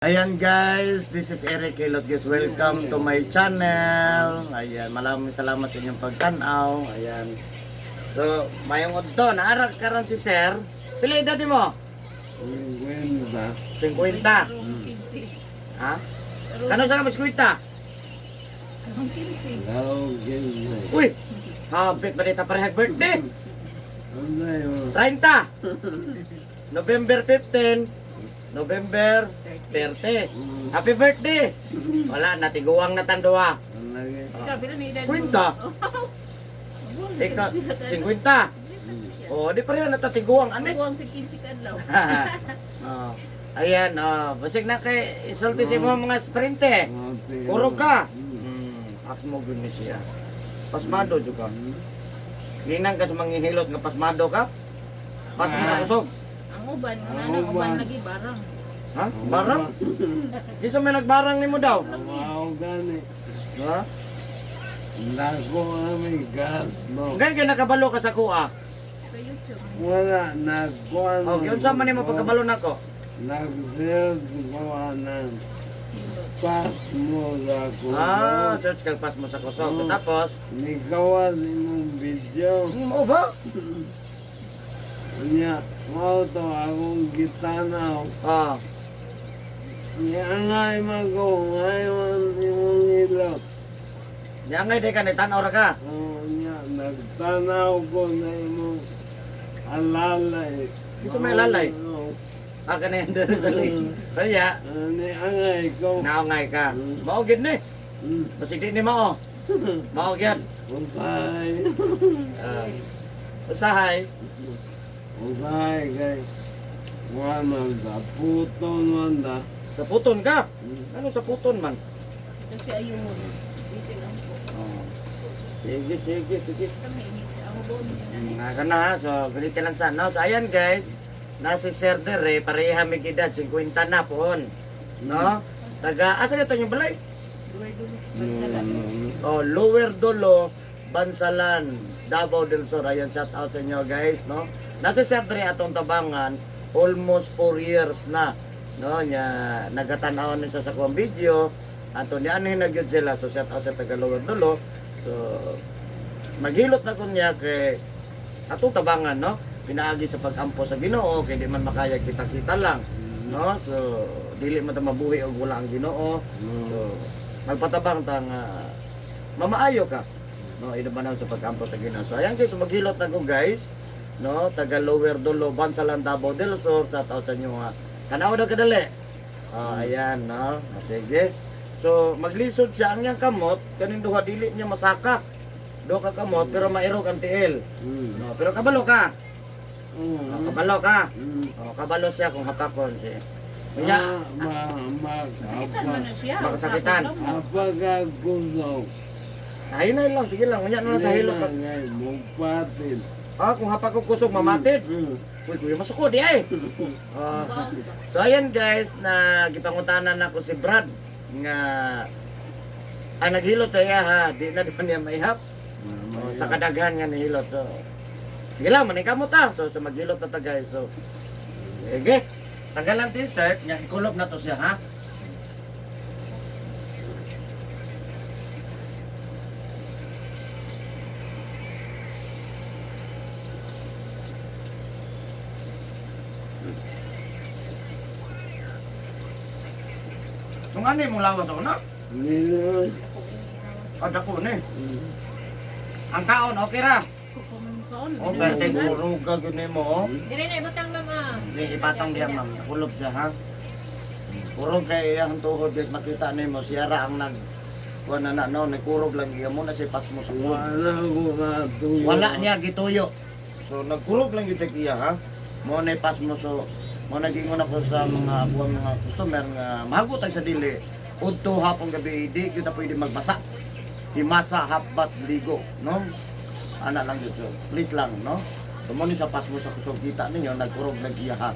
Ayan guys, this is Eric Hilot guys. Welcome to my channel. Ayan, maraming salamat sa inyong pagtanaw. Ayan. So, mayong udto, naarag karon si Sir. Pila edad mo? 50. Ha? Kano sa mas 50? Uy, habit ba dito parehag birthday? 30. November 15. November 30. Happy birthday! Wala, natiguang na tanduwa. Kwenta? Ika, 50. Oh, di pa rin natatiguang. Ano? Oh. Ayan, basig na kay isulti si mo mga sprinte. Kurog ka. Asmo gud ni siya. Pasmado juga. Ginang ka sa manghihilot nga pasmado ka? Pas mo sa kusog. Ang uban, nanang uban lagi barang. Ha? Barang? Kisa may nagbarang nimo daw? Wow, gani. Ha? Nako kami gas, no. Gay kay nakabalo ka sa kuha. Sa YouTube. Wala, nagkuhan. Okay, unsa man nimo pagkabalo nako? Nag-search ko ng pas mo sa Ah, kusog. search kag pas mo sa kusog. Tapos, Nikawas imong video. mo ba? Nya, mau to akong gitanaw. Ah, Nya ngay mago, ngayon imong ilot. yangay day ka ni tan-aw ra ka. Nya, nagtanaw ko na imong alalay. Gusto may alalay? Ah, kana yan dere sa link. Kaya, Ani angay ko. naongay ka. Mao gid ni. Basig di ni mao. Mao gyud. Usay. Usahay. Usay kay. Waman da puton man da. Sa puton ka. Ano sa puton man? Kasi ayun mo. Busy lang po. Oh. Sige. Kami, ang ubon. Nga ka na ha. So, ganito lang sa no? So, ayan guys. Nasi Sir Dere, pareha may edad, 50 na poon. No? Taga, asa ito yung balay? Dulo-dulo. Bansalan. Oh, Lower Dolo, Bansalan, Davao del Sur. Ayan, shout out sa inyo guys, no? Nasi Sir Dere atong tabangan, almost 4 years na. No, nya nagatanaw ni sa kuang video. Ato ni anhin na gyud sila, so shout out sa taga Lower Dolo. So, maghilot na ko niya kay atong tabangan, no? Pinaagi sa pagampo sa Ginoo kay di man makaya kita-kita lang, no? So dili man ta mabuhi og wala ang Ginoo. So magpatabang tang mamaayo ka, no? Idabanaw sa pagampo sa Ginoo. So ayan guys, maghilot na ko guys, no? Taga Lower Dolo, Bansalan, Davao del Sur, sa tao sa inyo ha. Kanaw daw kadali. Ayan, no? Sige. So maglisod siya ang yang kamot kaning duha dili niya masaka. Duha ka kamot pero mairog ang tiil. No, pero kabalo ka. Kabalo ka. Kabalo siya kung hapakon siya. Kunya, Sakitan man na siya. Makasakitan. Apagagusaw. ayun na lang, sige lang. Kunya na lang sa hilot. Ngay, mugpatin. Kung hapak ko kusog mamatid. Uy, kuya masukod eh. So ayan guys, na gipangutanan ako si Brad nga ang naghilot sa iya ha, di na niya maihap. Sa kadaghan nga nihilot. So, sige lang, manikamot ta. So, sa maghilot na ta guys. So, sige. Tanggalan t-shirt, nga ikulog na to siya ha. Kung ano yung lawas ako na? Nilo. Kada ko ni. Ang kaon, okay ra. Oh, pero siguro gagawin mo, oh. Dire na ibutang mama. Hindi, ipatang diyan, ma'am. Nakulob siya, ha? Puro kay iyang tuhod, guys, makita ni mo, siya ra ang nag... Kuha na no, nagkurob lang, iya mo na si Pasmo sa usod. Wala ko na tuyo. Wala niya, gituyo. So, nagkurob lang yung iya, ha? Mo na Pasmo, so... Mo naging ako sa mga buwang mga customer nga mahagutag sa dili. Udto hapong gabi, di kita pwede magbasa. Himasa, hapat, ligo, no? Ana lang yun, so please lang, no? So mo ni sa Pasmo sa kusog kita ninyo, nagkurog nag-iya ha.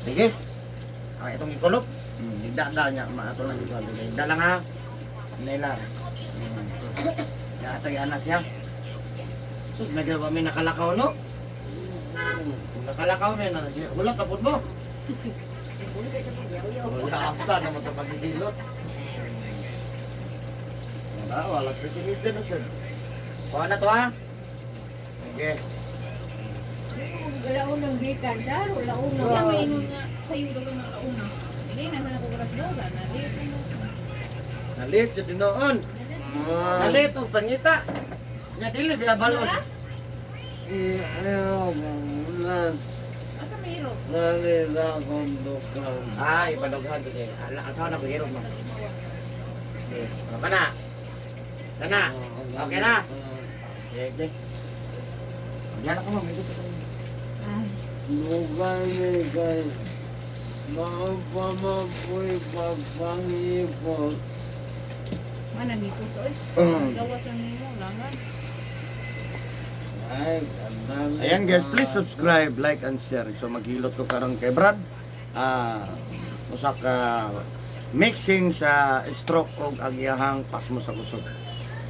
Sige. Itong ikulop. Higda niya, maato lang ito. Higda lang ha. Nila. Yata yung anak siya. Sus, nagawa may nakalakaw, no? Nakalakaw na yun. Wala, tapod mo. Wala asa naman ito magigilot. Wala specific na dyan. Kuha na to ha? Okay. Wala unang gikan, Char. Wala unang. Siya may inong nga sa iyo daw ng kauna. Hindi na sana ko karas daw sana. Nalit yun noon. Nalit o pangita. Nya dili biya balos. Ayaw mo muna. Asa mayro? Nalila akong dukan. Ay, padughan to kay. Asa na pagirog mo. Ano ka na? Kana? Okay na? Sige. Diyan ako ma'am. Dukan ni kay maapamapoy pagpangipon. Mana mitos oy. Gawas lang nimo langan. Ay, kadami. Ayan guys, please subscribe, like, and share. So maghilot ko karon kay Brad. Usa ka mixing sa stroke og agyahang pasmo sa kusog.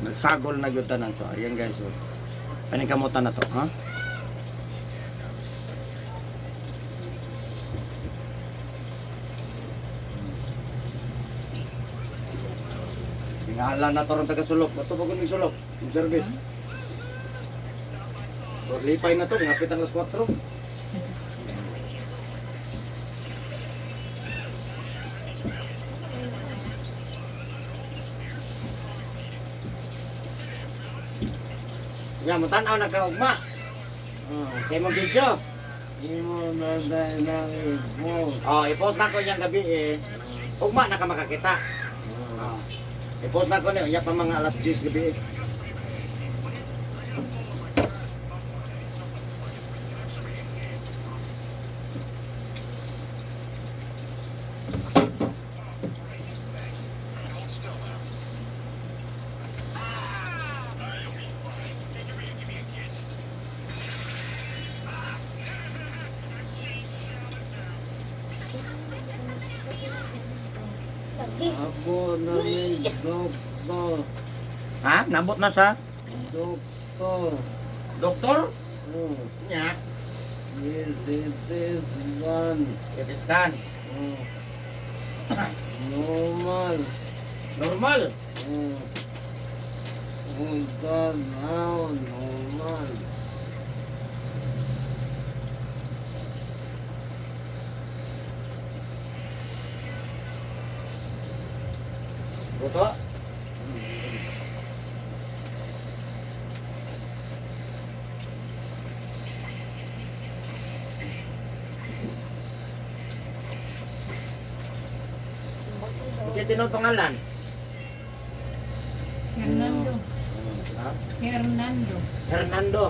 Nagsagol na gyud tanan. So ayan guys, so paningkamutan na to, ha? Tingala na to ron taga sulok. Bato ba kun sulok? Yung service. So, lipay na to, hapit ang alas 4. Yan, mutanaw nagkaugma. Kaya mo video. Imo na dahil ng ipo. I-post na ko yung gabi eh. Ugma na ka makakita. I-post na ko niya, iya pa mga alas 10 gabi eh. Ako na may doktor. Ha? Nabot na sa Doktor. doktor? Oh, Nya, visitis ban. CT scan. Oh, normal. Normal. Oh, ultrasound normal. Buto? Kasi tinong pangalan? Hernando. Ha? Hernando. Hernando.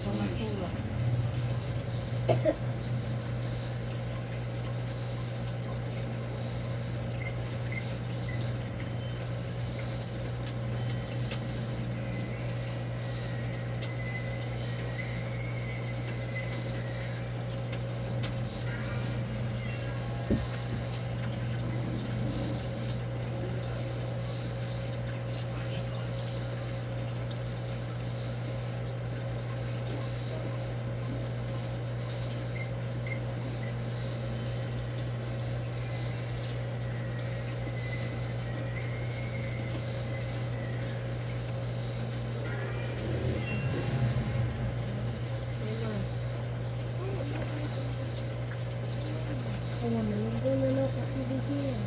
Sumasura. Alam mo, nung na kasi bigyan.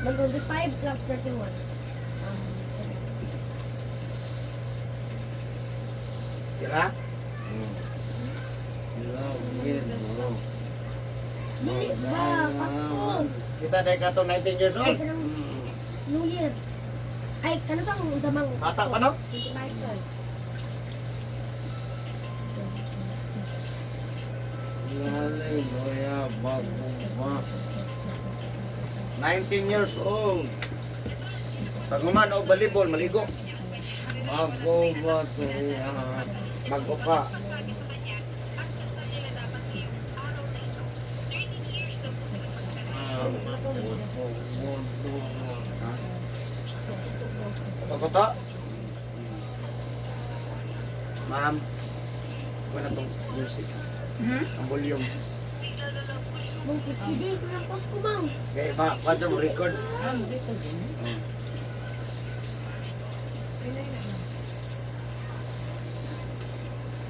Mag-25 plus 31. Tira? Lagyan mo. Dili ba? Pasko! Kita dahil ka to 19 years Ay, old. kanang New Year. Ay, kanang bang damang... Bata pa, no? 25 plus. Lalay mo ya bagong 19 years old. Pag man o volleyball, maligo. Ako ba siya? Bago ka. Bago to? Ma'am, wala tong music. Hmm? Ang volume. Mong 50 days na post ko, ma'am. Kaya ba, kaya mo record. Ah, dito din.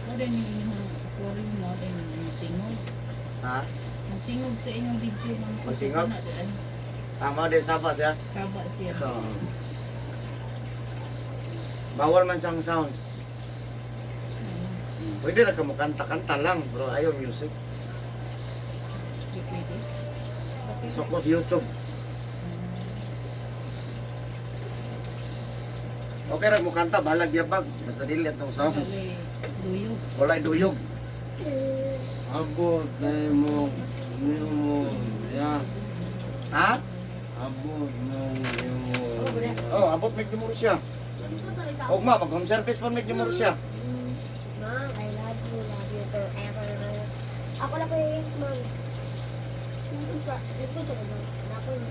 Ano din yung inyong aquarium mo, din yung tingog. Ha? Ang tingog sa inyong video ng Ang tingog? na daan. Tama din sabas ya. Kaba siya. Bawal man siyang sounds. Pwede na ka mo kanta-kanta lang, bro. Ayaw music. Di pwede. So ko sa YouTube. Okay ra mo kanta, balag yabag. Basta dili atong sound. Dali, duyog. Walay duyog. Abot na mo. Ya. Ha? Abot na mo. Oh, abot may dimuro siya. Ugma, mag home service pa may dimuro siya. Ma'am, I love you forever. Ako lang po yung ma'am. Ito pa, ma'am. Ako yung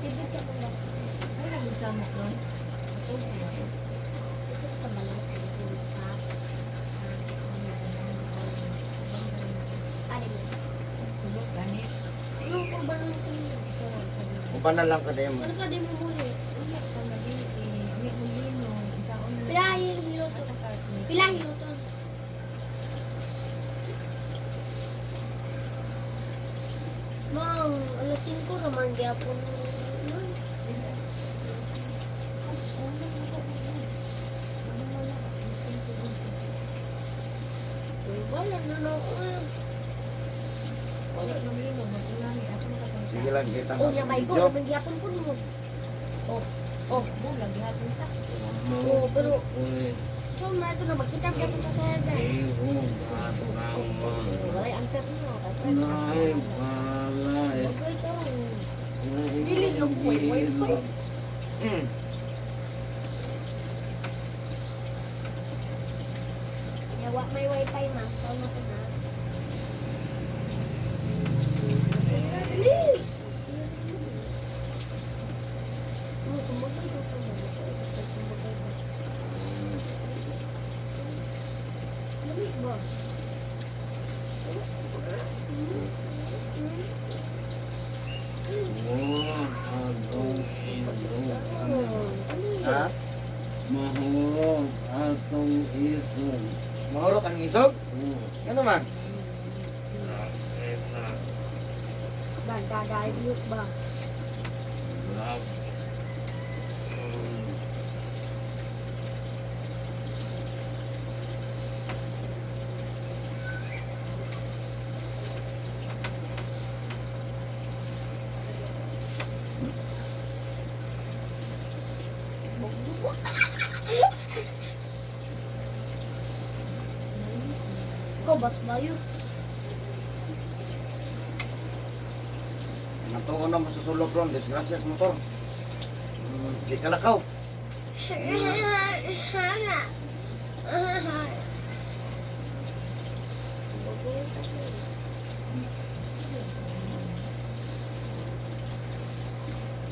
Tibig ka muna. Ay, nagsamok nun. Ito, Ito ka ba lang? Ano mo? sulok, ganit. Ano kung ba nang ito? Uban na lang ka din. Ano ka din mo muli? Pilahin. Pilahin hilo to. Pilahin hilo to. Mang, alas 5 naman gyapon. Wala na na ako. Wala nang lino, mag-ulani. Asa mo ka pang Sige lang, kita Oh, mo sa nyabay ko, video. naman gyapon po mo. Oh, bulang, gihapon ta. Oh, pero Uy, so na ito na magkita gyapon ta sa head. ihong atang Wala answer mo. Nay, palay. Okay to. Dili ng buhay. Hmm. Yawa may wifi ma'am. So na ko na. Dali! Oh, sumugay ko to. Dali ba? Ha? Mahurog atong isong. Mahurot ang isog? Ano man? Nagdadayot ba? Ikaw, bats ba yun? Natuon na mo sa sulok ron, disgrasya sa motor. Di kalakaw.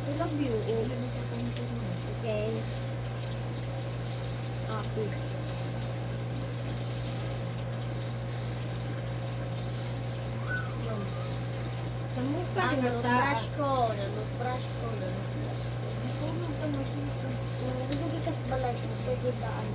I love you. Okay. Happy. Sa mukha, Ah, nga ta. nanutrush ko. Nanutrush ko. Tulog ka magsimpa. Hindi kas balay. Pwede daan.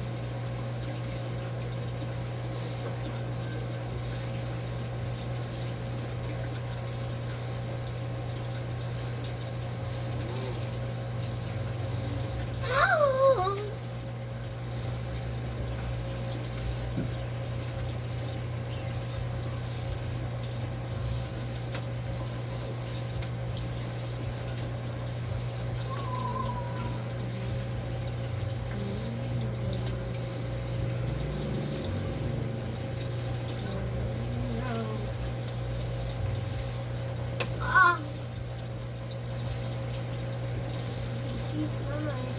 She's mine.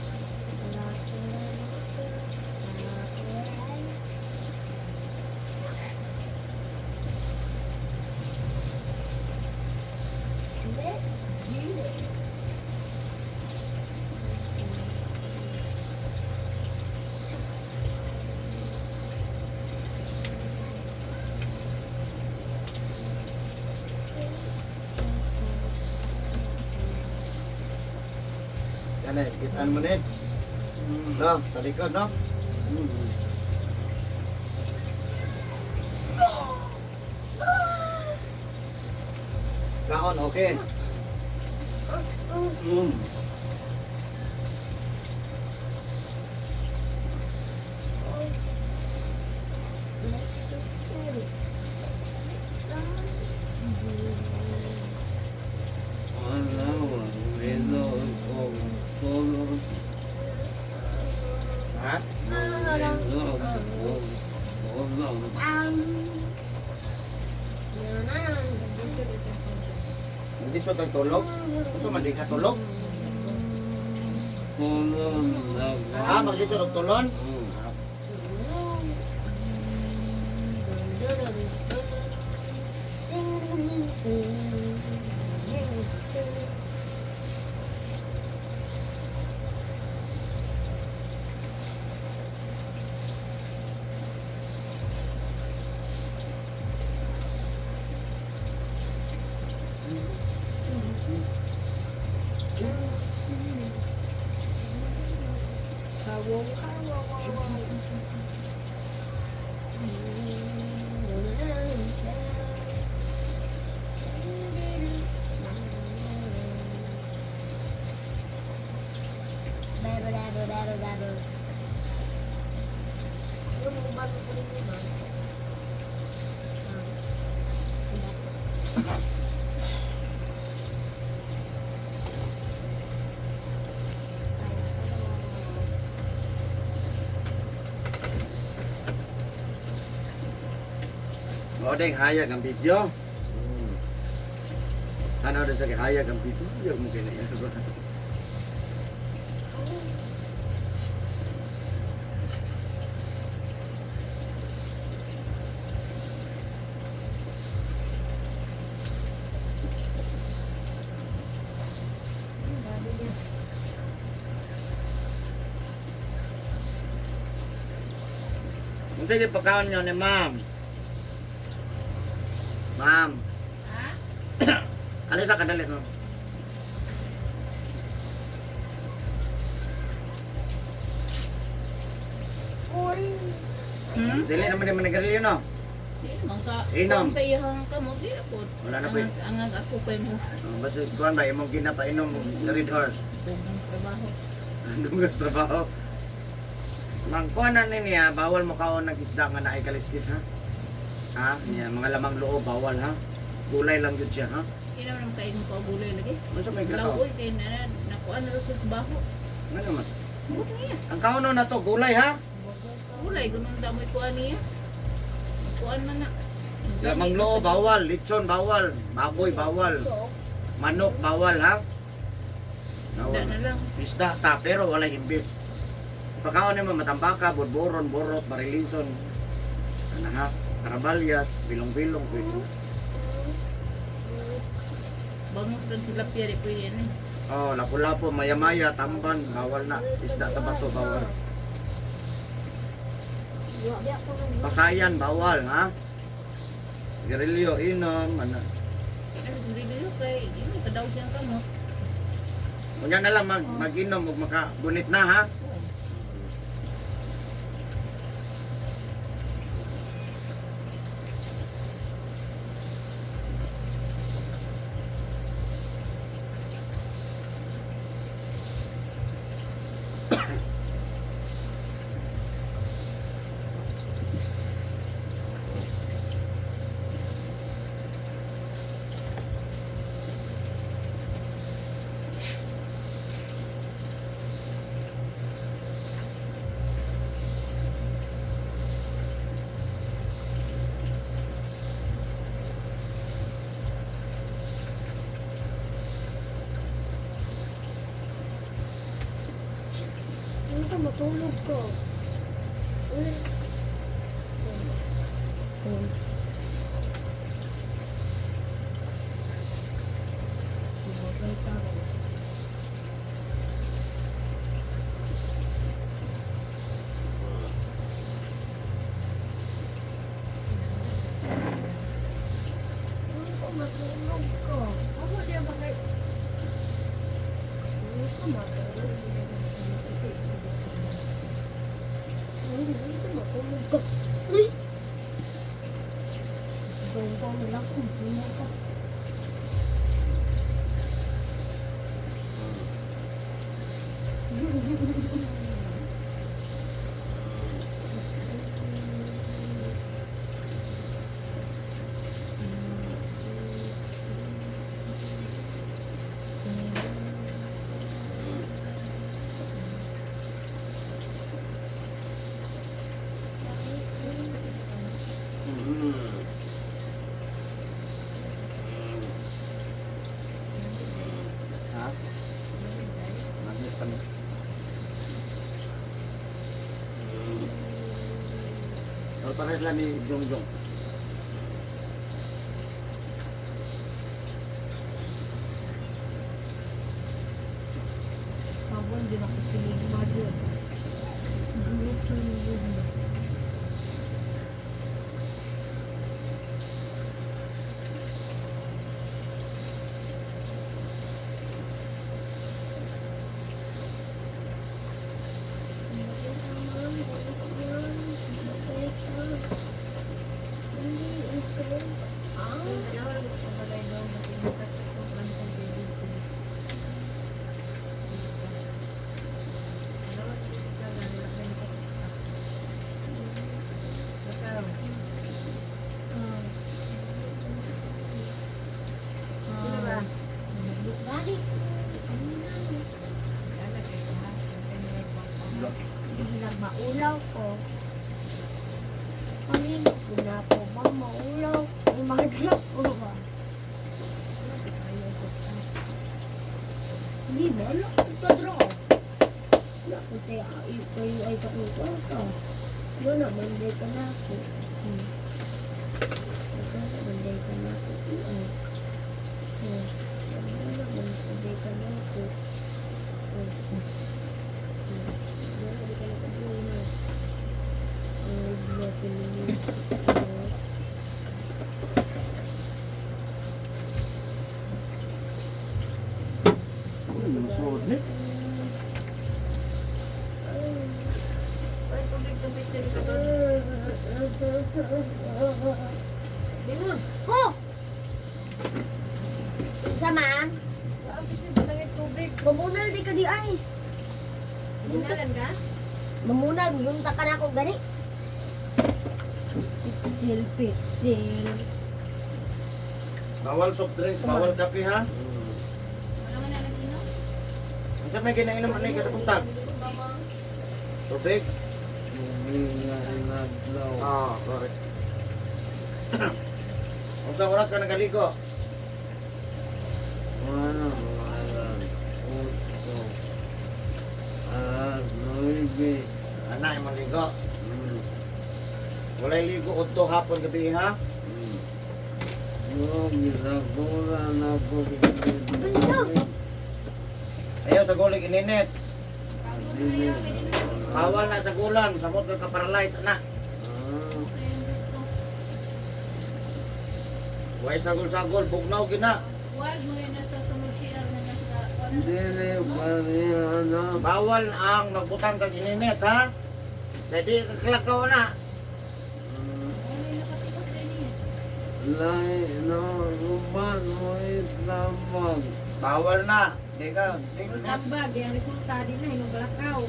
Let's do it. Yan eh, kitaan mo din. No, sa likod, no? Kaon, okay. Ha? Hindi siya tulog? Gusto man di ka tulog? Ha? Maglisod og tulon? O ding hayag ang video. Ano rin sa hayag ang video mo kaya. Unsa yung pagkaon nyo ni ma'am? Ma'am, Ha? alis sa kadalit mo. Dili naman yung manigarilyo no? Di man ka. Inom. Kung sa iyang kamot, di na po. Wala na po eh. Ang ako pa mo. Basta kuhan ba, imong ginapainom sa Red Horse. Dugang trabaho. Dugas trabaho. Mangkuhan na niya, bawal mo kaon ng isda nga naay kaliskis ha? Ha? Yan, mga lamang loob, bawal ha? Gulay lang yun siya ha? Hindi naman kain mo ka gulay lagi. Ano sa may kakaw? Lawoy kayo na nakuha na rin sa baho. Ano naman? Buti niya. Ang kaon na to, gulay ha? Gulay, ganun damoy kuha niya. Kuhaan man na. Lamang loob, bawal. Lechon, bawal. Baboy, bawal. Manok, bawal ha? Isda na lang. Isda ta, pero wala himbis. Pagkaon naman matambaka, borboron, borot, barilison. Ano ha? Karabalyas, bilong-bilong, pwede na. Bangus lang tilapia, di pwede yan eh. Oh, lapu-lapu, maya-maya, tamban, bawal na. Isda sa bato, bawal. Pasayan, bawal, ha? Gerilyo, inom, ano. Ano, sundin nyo kay, yun, kadaw siyang kamot. Kunya na lang mag-inom, ug makagunit na, ha? ka matulog ko. Matulog ko. Ako dia bagay. Hindi ka matulog. Hindi ka matulog ko. Gawin ko nila kung sino ka. Ha? Nagnipan. Kalau pares lah ni Jongjong. Mabon din ako sinig madyon. Gulit sa lubog mo. Balik. Maulaw ko. Kanina ko na po ba maulaw? Ay, maglak ko ba? Hindi ba? Lakot ka dra. Lakot ay kakuha ka. Doon na, manday ka na ako. Doon na, manday ka na ako. Doon na, manday ka na ako. Masud ni. Ay, tubig-tubig sa likod. Bingon. Ho! Samaan? Bakit sa patangit tubig? Mamunal di ka di ay. Binalan ka? Mamunal, yung taka na ako gani. Pixel. Bawal soft drinks, bawal kape ha. Wala man na nag-inom? Unsa may ginainom ani kada buntag? Tubig. Ah, correct. Unsa oras ka nagaligo? Ana imong ligo. Walay ligo udto hapon gabi ha. Ayaw sa gulig ininit. Bawal na sa gulan, samot ka ka-paralyze ana. Way sagol-sagol bugnaw gina. Huwag mo yan nasa sunod siya na nasa... Bawal ang magbutang kag ininit ha. Jadi kaklakaw na. May nakatikos rin niya. Bawal na. Di ka. Ang tambag, yung resulta din na, yung balakaw.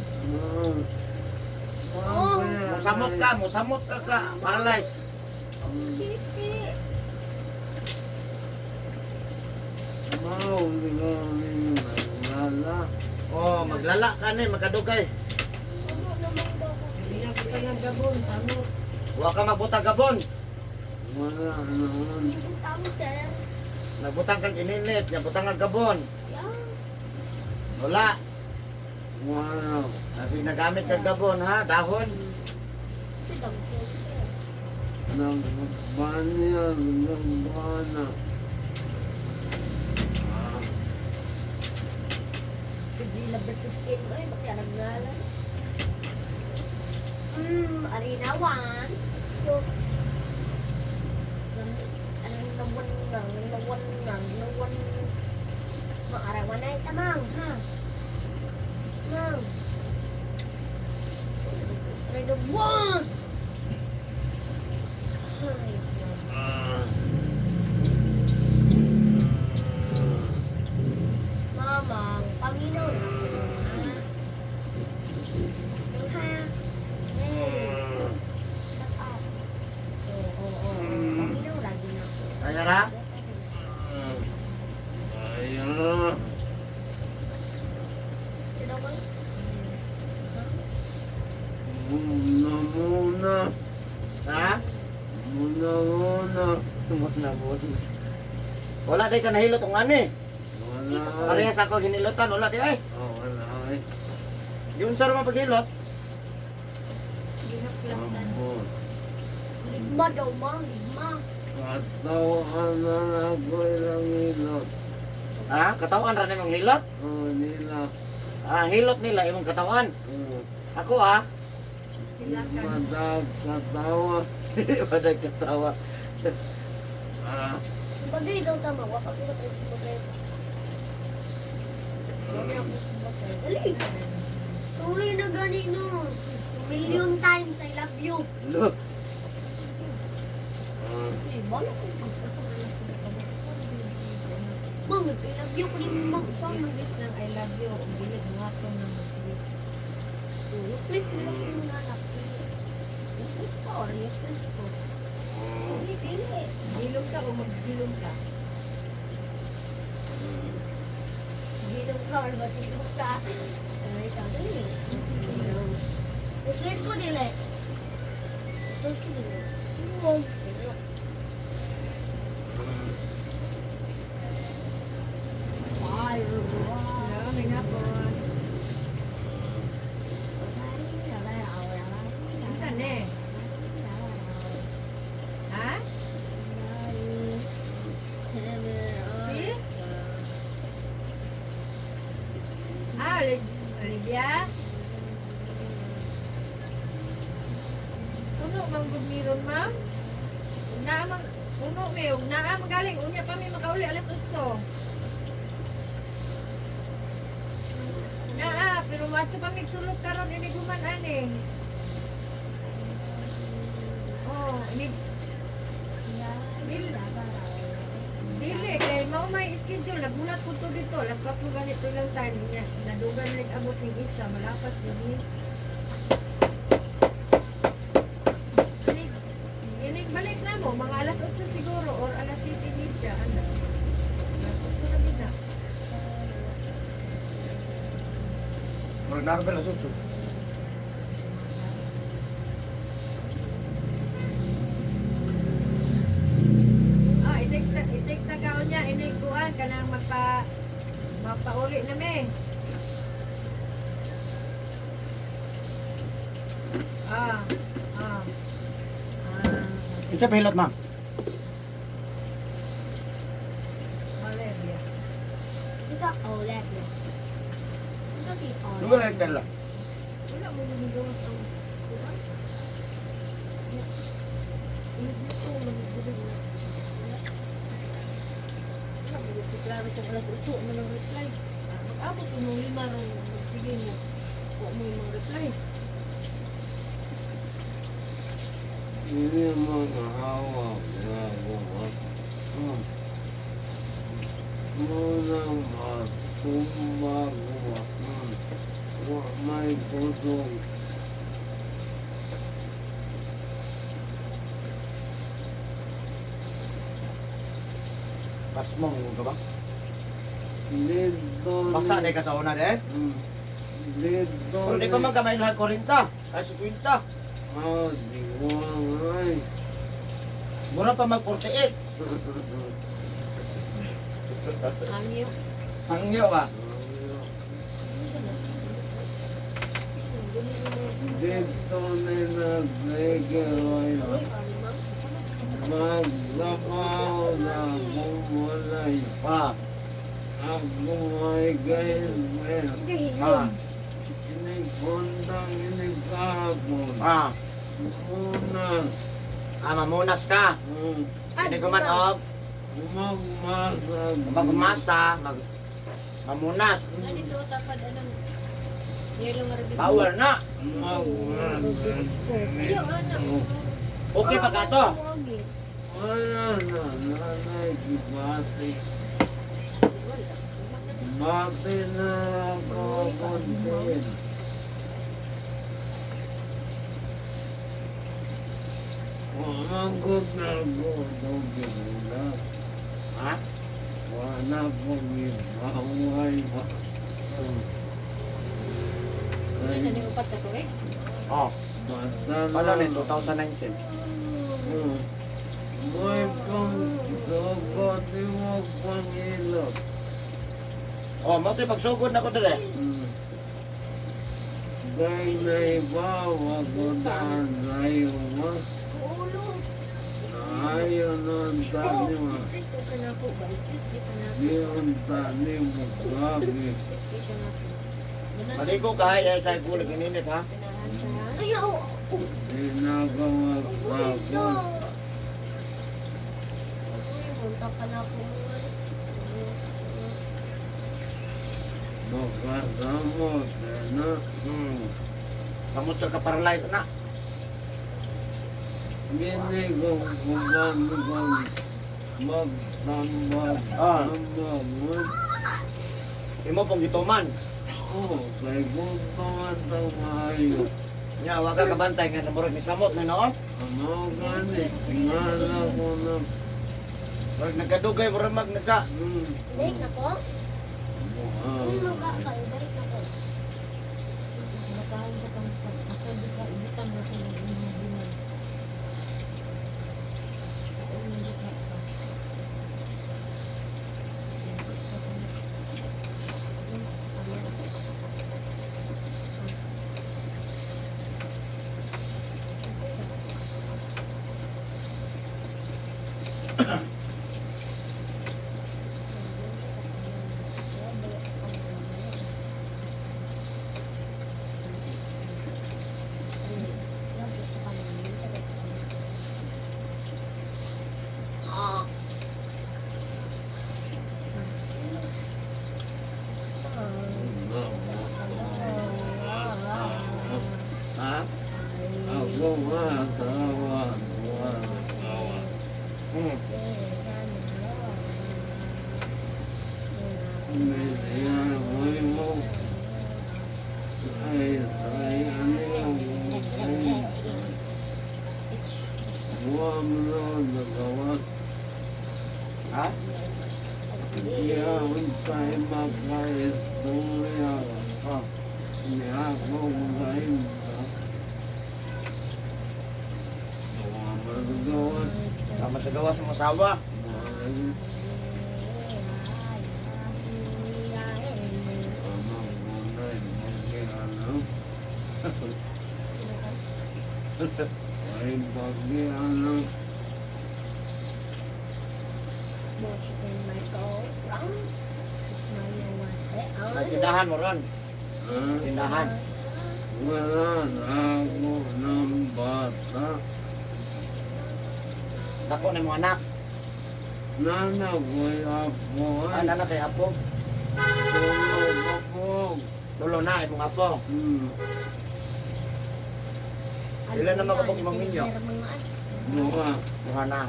Musamot ka paralyze. Pipi. Oh, maglala ka ni makadugay. Ano naman daw ko? Hindi na ko tayo gabon, samot. Wa ka magbutang gabon. Ibutang sir. Nagbutang kag ininit, nabutang kag gabon. Yan. Wala. Wala. Kasi nagamit kag gabon ha, dahon. Ito daw. Nagbanyan. Nagbana. Hindi labas sa skin ko eh. Bakit nagnalan? Arena 1. So, anong nawan maarawan na ito, mang, ha? Mang. Arena 1! Ay, mamang, paminaw na ako. Ha? Hey. Shut up. Oo. Paminaw lagi na ako. Kaya ra? Ayun. Sino ba? Muna. Ha? Muna. Wala day ka nahilot ang ani. Wala. Parehas ako hinilotan, wala di ay. Oh, wala ay. Di unsa ra man paghilot? Ginaklasan. Ambot. Ligma daw, mang. Ligma. Katawan na ako ilang ilot. Ha? Katawan ra nimong hilot? Oh, nila. Ah, hilot nila imong katawan. Ako ha. Silakan. Madag katawa. Waday katawa. Ah, Bagay daw tama. Wapak ko tayo sa bagay. Bagay ako sa bagay. Dali! Sorry na gani no. Million times I love you. Look. Eh, bala ko. Mang, I love you ko ni mang. Business ng I love you. Ang bilig mga ito ng sleep. Useless nila ko yung anak. Useless ka or useless ko? Hindi, dili. Dilong ka o magdilong ka? Gilong ka or batilong ka. Ay, ikaw, dali. Useless ko dili. Useless ko dili. Huwag. May hapon. Minsan eh. Ha? See? Olivia? Puno mang gudmiron, ma'am? Naamang, puno may, naamang galing. Unya pa may makauli alas 8. Pero wato pa may sulok karon ini guman ani. Oh, ini dili kay mao may schedule nagulat ko to dito. Alas 4 ganito lang time niya. Nadugan lig abot ning isa malapas gani. Ini balik na mo mga alas 8 siguro or alas 7 media ano. Alas 8 na gid. Murag na ako pala sutso. I-text na kaon niya, inikuan ka nang magpauli na me. Ah. Isa pa hilot ma'am. Valeria. Isa, OLED na. Isa si OLED. Dugo lang dala. Wala mo nang gawas ang kuwan. Hindi ko mag-gulo na. Wala, mag-reklaro itong alas 8. Manang reply. Mag-abot ko nung 5 ron. Sige mo. Huwag mo yung reply. hindi mga hawak. Nagawa. Muna matumagawa. May pusong. Pas mo ka ba? Dito. Basta day ka sa una de. Dito. Pero di pa man kamay lahat 40. Ay 50. Ah, diwangay. Mura pa mag 48. Hangyo. Ang iyo ka. tunay na nagkikirayo. Maglabaw na bumulay. Ah, Ako ay gayon. ah, Inikundang inikahapon. ah. Una. Mamunas ka. Hindi ko man, oh. Umagmasag. Magmasa, mamunas. Nandito tapad anong yellow nga rebis. Power na. Umagmasag. Iyo anak. Okay pa ka to. Wala na, nanay, kibati. Bati na ako kontin. Wamagod na ako itong kinula. Ha? Wala pong ibaway ba. Ano na ni upat ka to eh? Oh, Basta pala na. ni 2019. May pang sogot mo pangilot. Oh, mo ti pagsugod na ko dire. Dahil na ibawa ko na sa'yo mo. Ayaw nun tani mo. Stress ka na po ba? Stress ka na po. Yun tani mo gabi. Stress ka na po. Maligo ka, ay sa kulig ininit ha. Ayaw! Ginagawa ako. Punta ka na po. Makasamot na. Kamot ka paralyzed na. Binigong kumamigong magtambag. Ah. Tambag mo. Imo pong gituman. Oo, kay kung tumatang maayo. Nya wa ka kabantay nga namurag ni samot na noon. Ano gani? Ingala ko na. Murag nagkadugay murag nagka. Balik na po? Ah. Ano ba kayo? Balik na po. Makain ka kang pagkasabi ka. Ibitan na sa mga Ha? Ako matawa. Hmm. Minyan mo. Ay, ano ay. Buwam na nagawas. Ha? Iyawin tayo magka-istorya. Oh. Niya ako ngayon. Buwam na nagawas. Sama sa gawas mo sawa. Ay, bagi ano. Ay, tindahan mo ron. Ah, Tindahan. wala na ako ng bata. Dako na mga anak. Nanagoy ako Ah, ay. nana kay apo. Tulog ako. Tulo na imong apo. Ilan naman kapag imong minyo? Mga Mga na.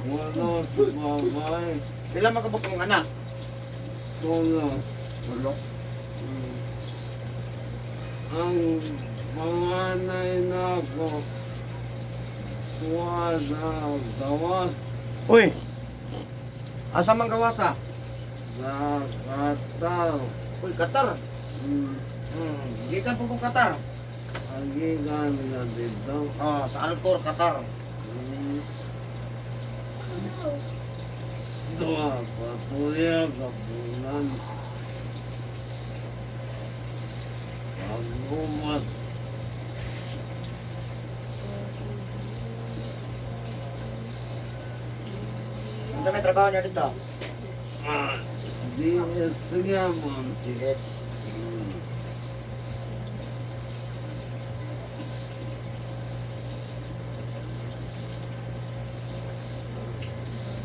wala sa babay. Ilan man kapag imong anak? Tulog. Tulo. Ang panganay na ako. Wala gawas Uy. Asa man gawasa? sa kataw. Uy, Qatar. Gikan po kong Qatar. Agigan na dito. Oh, sa Alcor, Qatar. Dua patuloy kapunan. Pagbumat. Ano may trabaho niya dito? Di Yaman. DH.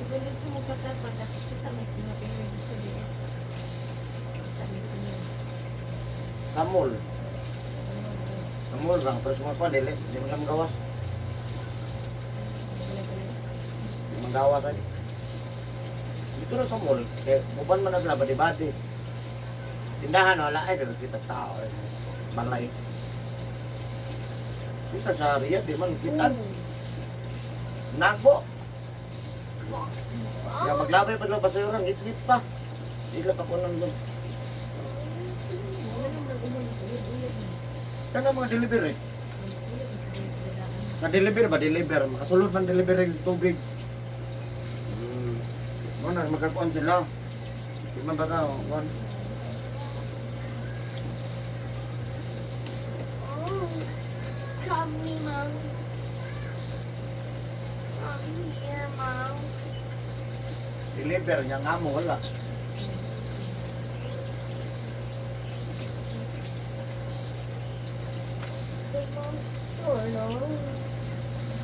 Ganito mo patapad ako kita may pinapinag sa DS. Sabi ko niya. Samul. Samul lang. Pero semua pa, dili. Di mo lang magawas. Di mo magawas ay. Dito na sa mall. Kaya buban man na sila badi-badi. Tindahan wala ay dito kita tao. Balay. Bisa sa Riyadh di man kita. Nagbo. Ya maglabay pa lang pa sa urang git-git pa. Ila pa ko nang doon. Kana mga delivery. Sa delivery ba deliver? Makasulod man delivery ng tubig. Mana magkakuan sila. Di man ba tao? Kuan. Oh, come me, Mom. Come here, Mom. Deliver niya nga mo wala. Say, Mom, sure, no.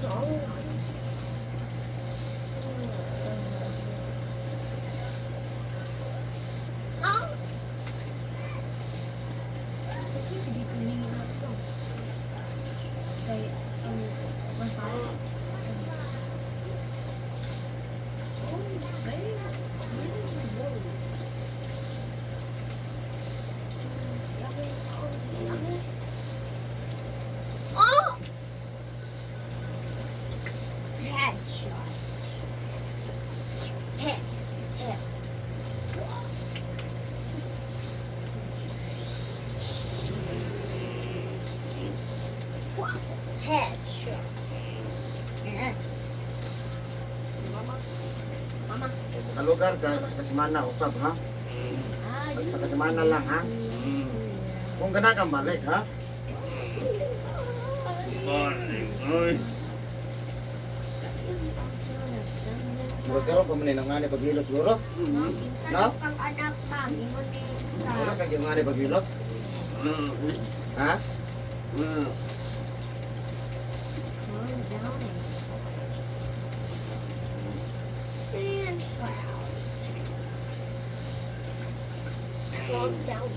No. Ah! Sige, piningin ako to. Kaya, masaya. Oh! Headshot. Head. Head. Headshot. Mama. Mama. Sa lugar ka sa kasimana usab ha. Sa kasimana lang ha. Kung gana ka balik ha. Ay. Siguro karon pa man nang ngani paghilo siguro. Minsan No? kang anak, ma'am. Ingon ni Wala sa... ka gyud ngani paghilo. Ha? Calm down.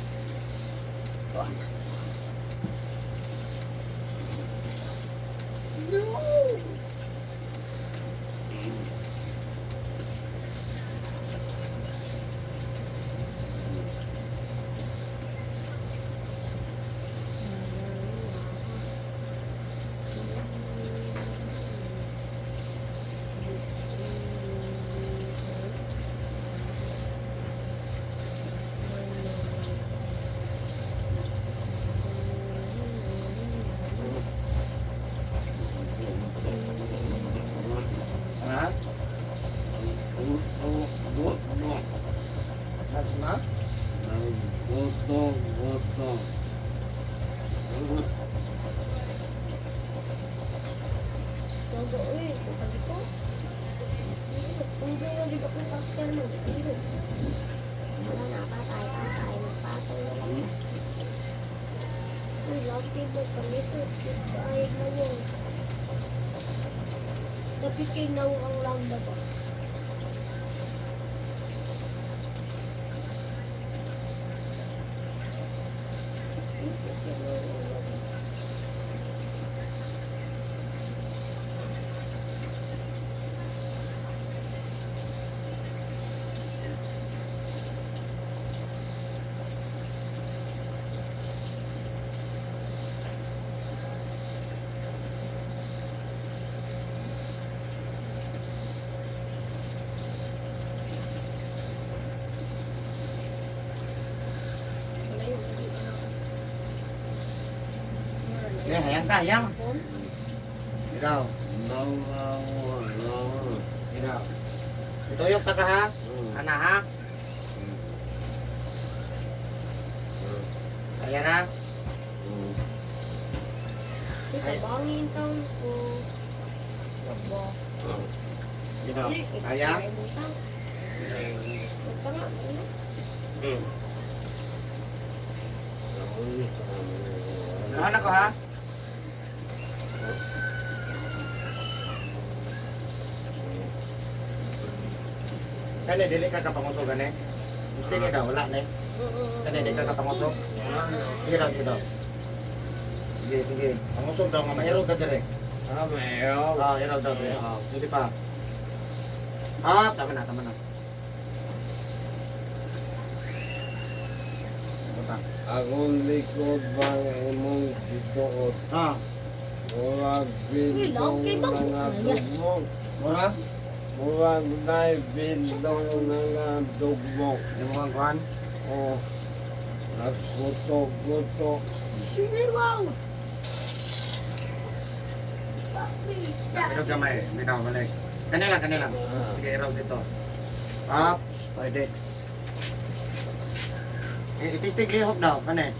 No! Ha? Na? Todo, uy, sabi ko. Hindi na di ko kung kakter mo. Wala na, patay, magpatay na lang. Ay, love mo kami to. Kahit na yun. Napikay na ang lambda ko. Ya, hayang ka, hayang. Ikaw. Ikaw. Ituyok ta ka ha? Ana ha? Kaya na? Ito, bangin taon ko. Labo. Gino. Dili, Kaya? kaya butang. Butang nga, ano? Nahan ako ha. Kani dili ka kapangusog ani. Gusto ni ka wala ni. Kani dili ka kapangusog. Sige daw, sige daw. Sige, sige. Pangusog daw nga mairo ka dire. Mayroon. Ah, iro daw dire. Ah, sige pa. Ah, tama na, tama na. Punta. Akong likod bang imong gituot. Ah, Murag bindong nga dugmong. mura? Murag na'y bindong nga dugmong. Yung mga kuhan. Oh, nagkutok-kutok. Sinigaw! Iro gamay, bitaw balik. Kanila, kanila. Sige, iro dito. Up, pwede. Itistig lihok daw, kani.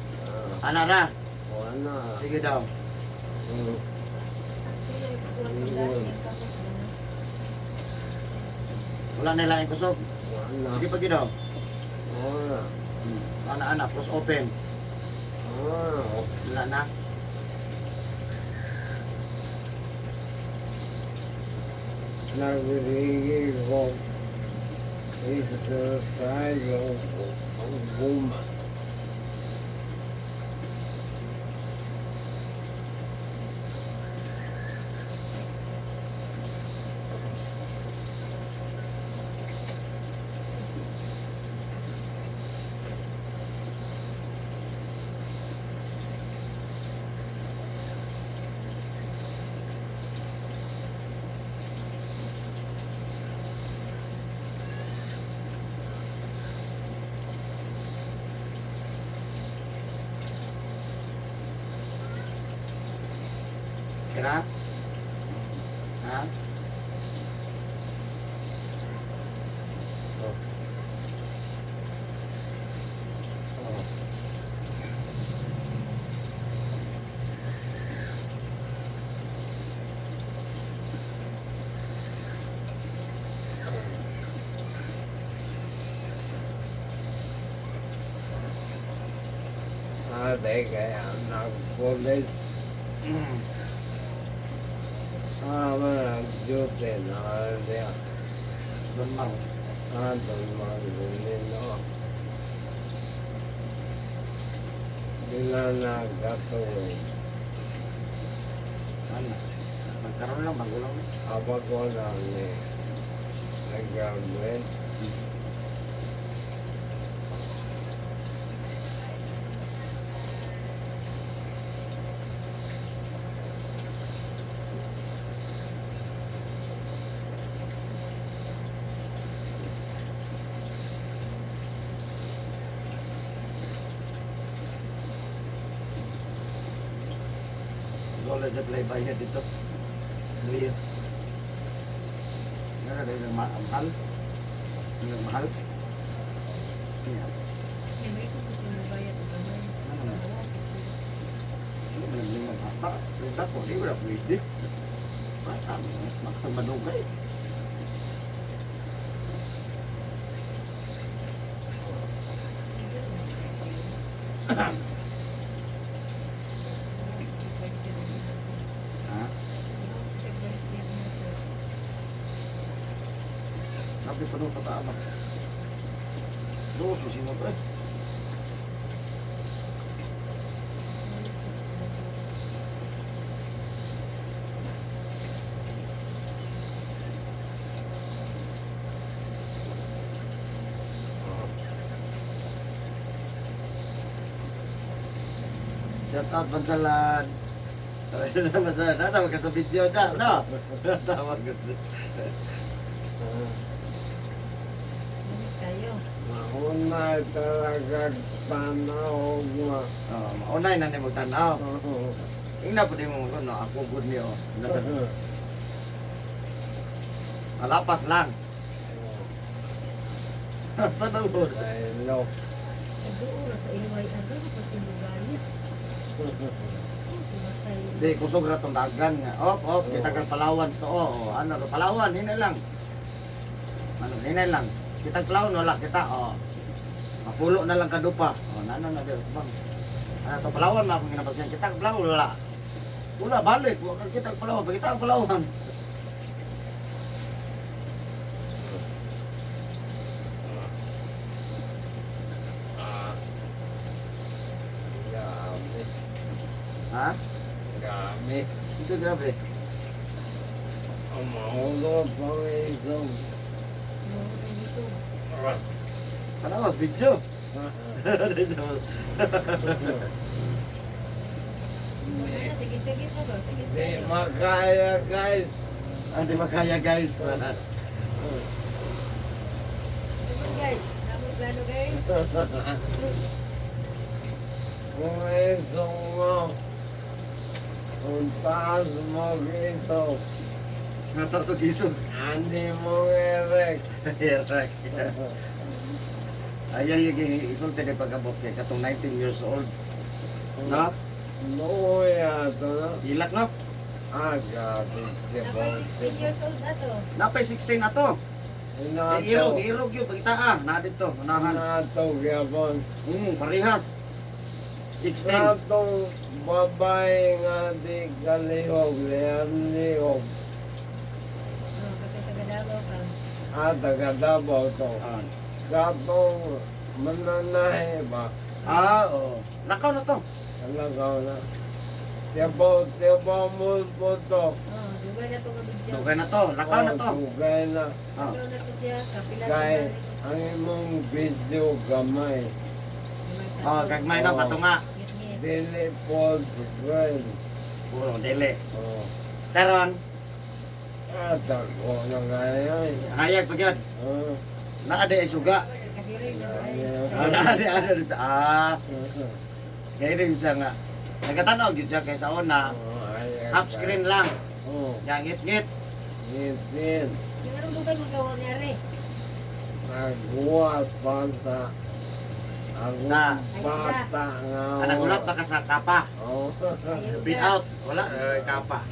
Ana ra. Wala. Sige daw. Wala nila yung kusog. Wala. Sige pagi daw. Wala. Ana-ana, plus open. Wala. Wala na. Nagiging ko. Exercise ang guma. Kira? Ha? Ate kaya nag-police. Nag-duty na niya. Doon mo. Doon mag-nino. Bila nagkatuloy. Ano? Magkaroon lang, magulang. Abag ko lang ni nag-gamit. Wala dyan play by head dito. Clear. Ano na yung mahal? Yung mahal? Yan. Ano na? Ano na yung bata? Yung dako, di ba na pwede? Bata, makamanugay. Ha? Sabi pa doon patama. Doon, susinod eh. Shout out Bansalan. Tawag ka sa video na, no? Tawag ka sa... Kayo. Mauna talaga tanaw nga. Oh, maunay na ni magtanaw. Ingna po di mo no, ako good niyo. Malapas lang. Sa nalod. Hello. Doon sa iway agad pati lugalit. Sumasay. Di kusog ra tong dagan nga. Op, kita kang Palawan to. Oh, ano ro Palawan, hina lang. Ano, hinay lang. Kitang clown, wala kita. Oh. Mapulo na lang kadupa. Oh, nana na dito, bang. Ano to, Palawan, mga kinapasin. Kitang Palawan, wala. Wala, balik. Huwag kang kitang Palawan. Kita ang Palawan. Grabe. Ha? Grabe. Ito grabe. Ang mahulog pang isang. Palawas, video. Sige mo ba? Sige. Di makaya guys. Hindi makaya guys. Guys, namin plano guys. Kung isang mo. Kung taas mo isang. Natasok isog. Hindi mo erek. Hirek. Ayaw yung isulti na pag-abot kay katong 19 years old. No? No, yato na. Hilak na. Grabe. Napay 16 years old na to. Napay 16 na to. Irog yun. Pagita na dito. Unahan. Nato, gyapon. Parehas. 16. Natong babae nga di kalihog, lihog. Kapit taga-Davao ka. Taga-Davao to. Katong mananahe ba? Oo. Nakaw na to. Talagaw na. Tiyabaw mo po to. Dugay na to nga video. Dugay na to. Nakaw na to. Tugay na. Dugay na to siya. Kapilan Kay ang imong video gamay. Gagmay na bato nga. Dili po girl. Puro dili. Tago Karon, na ngayon. hayag pagyod. Naade ay suga. Kadiri na Naade sa kaya rin siya nga. Nagkatanaw gyud siya kay sa una. Half screen lang. Yang ngit-ngit. Ngit-ngit. Yung anong dugay magkawa niya rin? Nagbuhat pa sa ang Sa- bata nga. Nagulat pa ka sa kapa. Beat out. Wala. Kapa.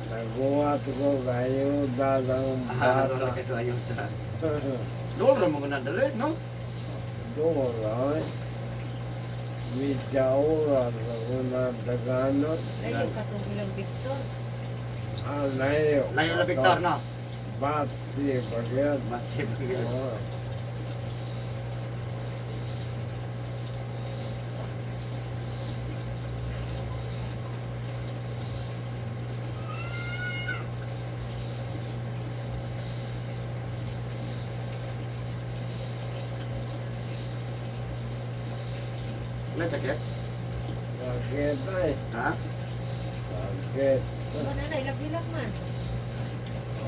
Nagbuhat ko kayo dalang Wala bata. kayo ayun. Doon mo na dali, no? Doon ay. Midyaura sa una dagano. Layo ka itong ilang Victor. Layo. Layo na Victor, no? Batsi bagyan. Matsip. Wala sakit? Sakit ay. Ha? Sakit. Ano na, ilag-ilag man.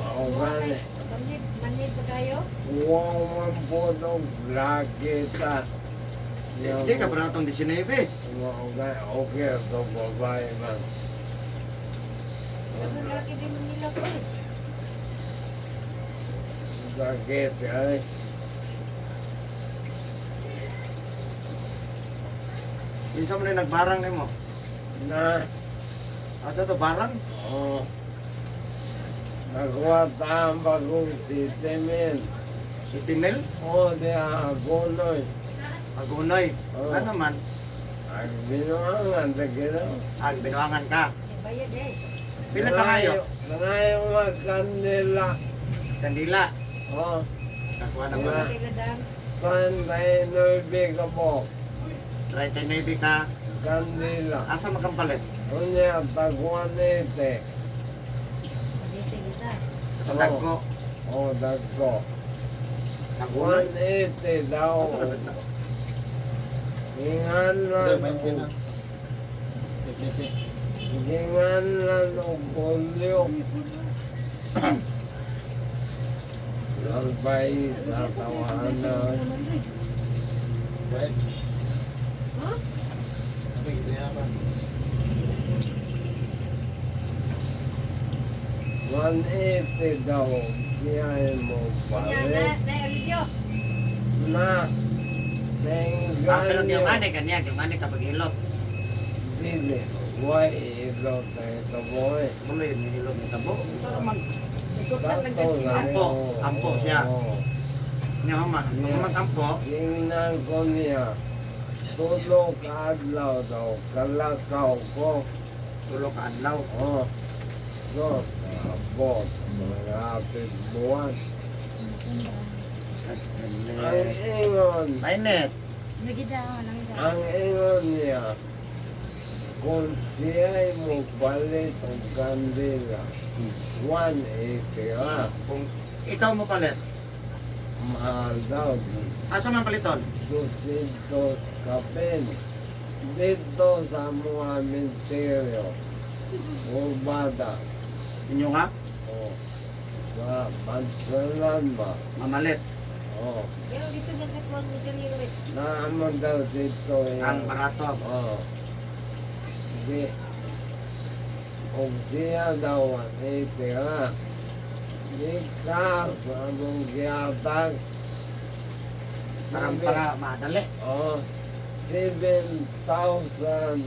O gani. Manid pa kayo? Wow man po itong lagi ta. Hindi ka pa natong 19. Okay, ito babae man. Kasi laki din ang nila ko eh. Sakit ay. Minsan mo na nagbarang na mo. Na. Ato to barang? Oh. Nagwa ang bagong sitimin. Si Timel? O di agonoy. Agunoy. Oo. Ano man? Ang binuangan na ginaw. Binuangan ka. Bayad eh. Pila ka kayo? Nangayo magkandila. Kandila. O. Nakuha na mo Wala. na. Tigadang. Pantay noy ka po. Try tayo maybe ka. Kandila. Asa makampalit? Unya taguan ite. Pagdating isa. Kadag ko. O dagko. Nagunoy. Taguan ite daw. Asa na bita? Ingan lang. Ingan lang o polio. Lalbay sa tawanan. Ha? One eighty daw. Siya mo Kanya na, balik. na video. Na. Pero yung Nengganyo. ani kanya, yung ani kapag ilot. Dili. Why ilo tayo boy. Mula yung ilot ng tabo. Saan man? Ikot lang Tato nagkakita. lang Ampo. yun. Ampo siya. Oo. Nya man, Yeah. matampo. Tingnan ko niya. Tulog adlaw daw. Kalakaw ko. Tulo ka adlaw. Oh. So, abot. Mga hapit buwan. Ang ingon. Mainit. Ang ingon niya. Kung siya'y mo palit ang kandila. 180 ah. Kung ikaw mo palit, Mahal daw. asa man paliton? 200 kapin. Dito sa mga menteryo. Urbada. Inyo nga, Oh. Sa Bansalan ba? mamalit. Oh. Pero dito ba sa kwan mo dyan yun? Naamon daw dito eh. Ang barato. Oh. Di. Kung siya daw ang itira. Di ka sa mong giyatag. Sarang para madali. Oh. 7,000